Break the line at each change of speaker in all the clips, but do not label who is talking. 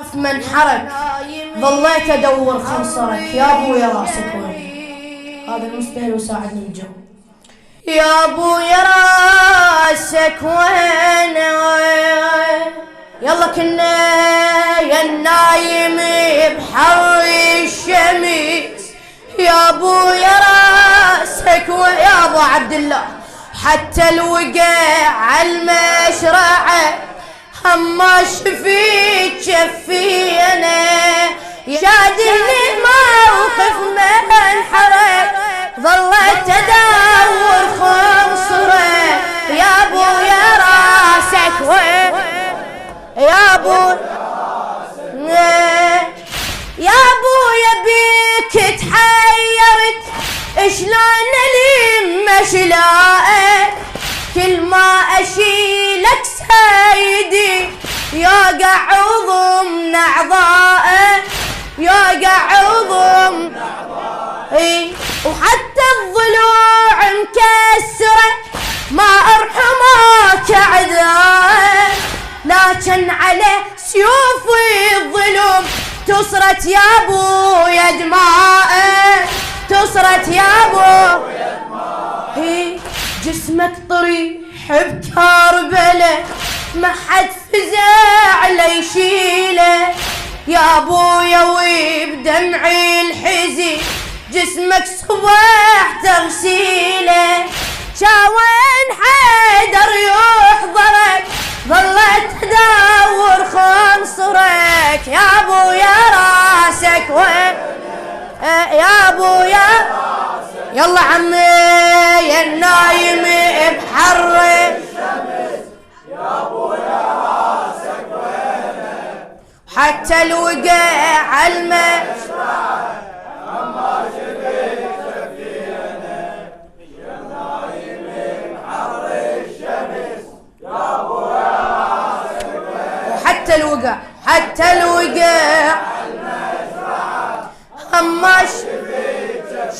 من حرك ظليت ادور خنصرك يا ابو يا راسك وين. هذا المستهل وساعدني الجو. يا ابو يا راسك وين يلا كنا يا النايم بحر الشمس. يا ابو يا راسك وين يا ابو عبد الله حتى الوقع عالمشرعه اما شفيت شفينا شادني موقف من حرك ظلت ادور خنصره. يا ابو يا راسك وين يا ابو يا ابو يبيك تحيرت شلون الم اشلاءك كل ما اشيلك سيدي يوقع عظم اعضائه يوقع عظم وحتى الضلوع مكسره ما ارحمك اعدائه لكن على سيوف الظلم تصرت يا ابو يا دمائه تصرت يا ابو جسمك طريح بكربله ما حد فزع ليشيله. يا ابويا وبدمعي الحزن جسمك صبح تغسيله. شاوين حيدر يحضرك ظلت تدور خنصرك. يا ابويا راسك وين يا ابويا يلا عمي يا النايم بحر الشمس. يا ابويا راسك وينه حتى الوقع عالمشرعه اما شفيت شفينا يا النايم بحر الشمس. يا ابويا راسك وينه حتى الوقع عالمشرعه اما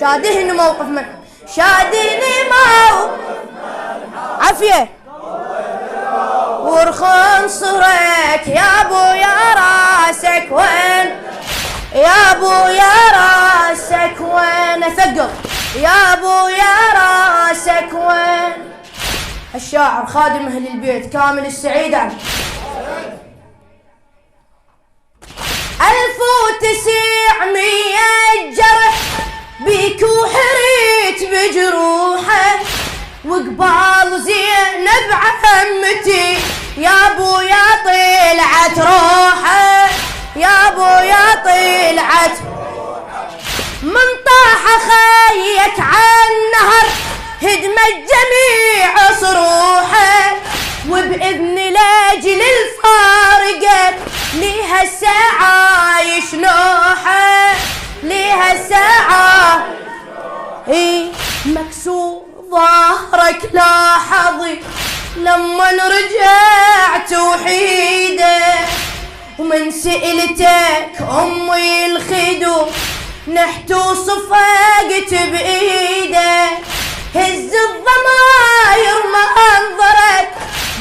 شادهني موقف من شادهني موقف عافية ورخنصرك. يا ابو يا راسك وين يا ابو يا راسك وين ثقل. يا ابو يا راسك وين. الشاعر خادم اهل البيت كامل السعيد عنه 1900 جرح بيك وحريت بجروحه وقبال زينب عمتي يا ابو يا طلعت روحه. يا ابو يا طلعت من طاح خيك عالنهر هدم الجميع صروحه وباذن لاجل الفارقه ليها الساعه يشلوحه ليها الساعة مكسور ظهرك لاحظي لما رجعت وحيدة ومن سئلتك أمي الخدو نحت وصفقت بإيده هز الضماير منظرك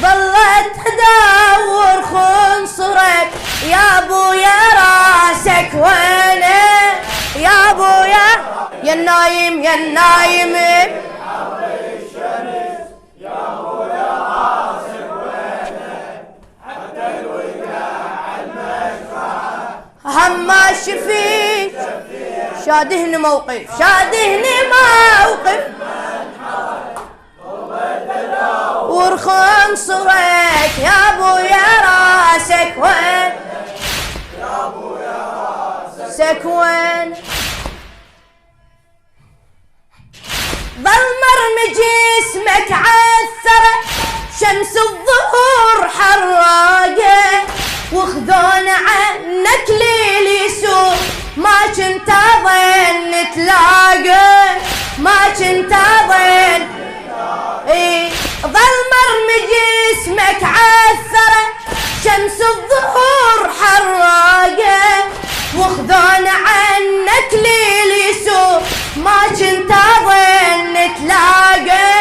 ظلت تدور خنصرك. يا ابو يا راسك وينه يا ابو يا النايم يا النايم بحر الشمس. يا ابو يا راسك وينه حتى الوقع عالمشرعه هما شفيت شادهني موقف شادهني موقف ورخنصرك. يا ابو يا راسك وين يا ابو يا راسك وين. ظل مرمي جسمك عثره شمس الظهور حراقه وخذون عنك ليل يسوق ما كنت اظن تلاقى ما كنت اظن ظل مرمي جسمك عثره شمس الظهور حراقه وخذون عنك ليل يسوق ما كنت اظن تلاقى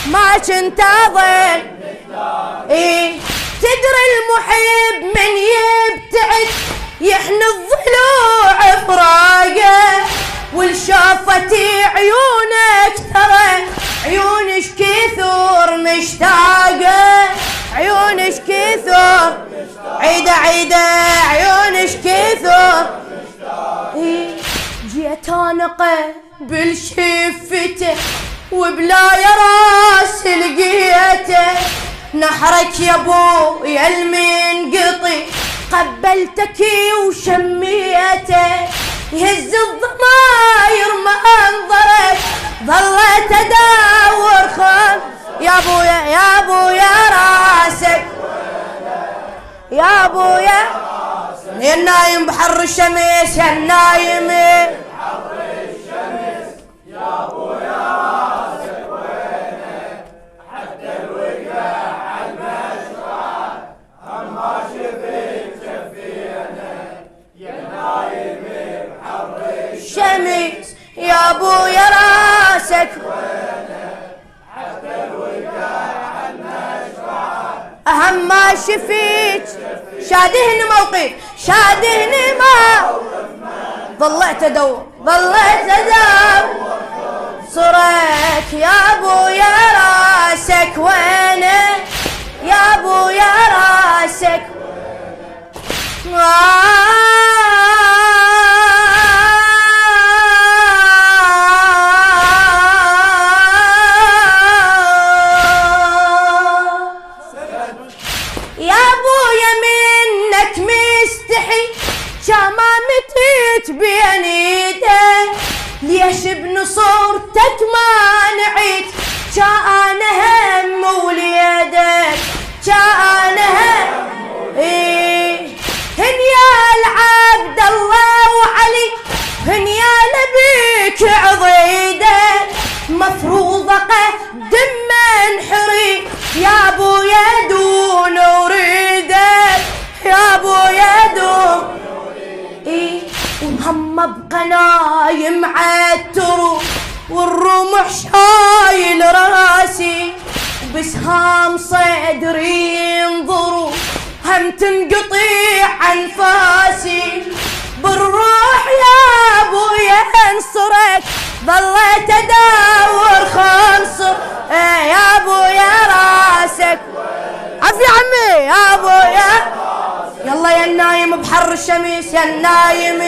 ما كنت اظن تدري المحب من يبتعد يحن الضلوع فراقه والشافتي عيونك ترى عيونش كثر مشتاقه عيونش كثر عيده عيده عيونش كثر جيت انقه بالشفته وبلا يا راس لقيته نحرك يا ابو يا المنقطي قبلتك وشميته يهز الضماير ما انظرت ظلت اداور خان يا ابويا راسك يا ابويا يا النايم بحر الشمس يا النايم بحر الشمس يا ابويا راسك وينك حتى الوقع على المشرع اما شفيت شفينا يا النايم بحر الشمس يا ابويا راسك وينك حتى الوقع على المشرع اهم ما شفيت شادهني موقف شادهني موقف ظليت ادور صرت يا ابويا راسك وينك يا ابويا راسك بين ايدك ليش بنصورتك ما نعيد كان هم وليدك كان هم هن يا العبد الله وعلي هن يا نبيك عضيدك مفروض اقدم منحري يا ابويا دون اريدك يا ابويا دون وهم ابقى نايم عالترو والرمح شايل راسي بسهام صدري ينظروا هم تنقطع انفاسي بالروح يا ابويا انصرك ظليت ادور خنصر يا ابويا راسك عفي عمي يا ابويا يلا يا النايم بحر الشمس يا النايم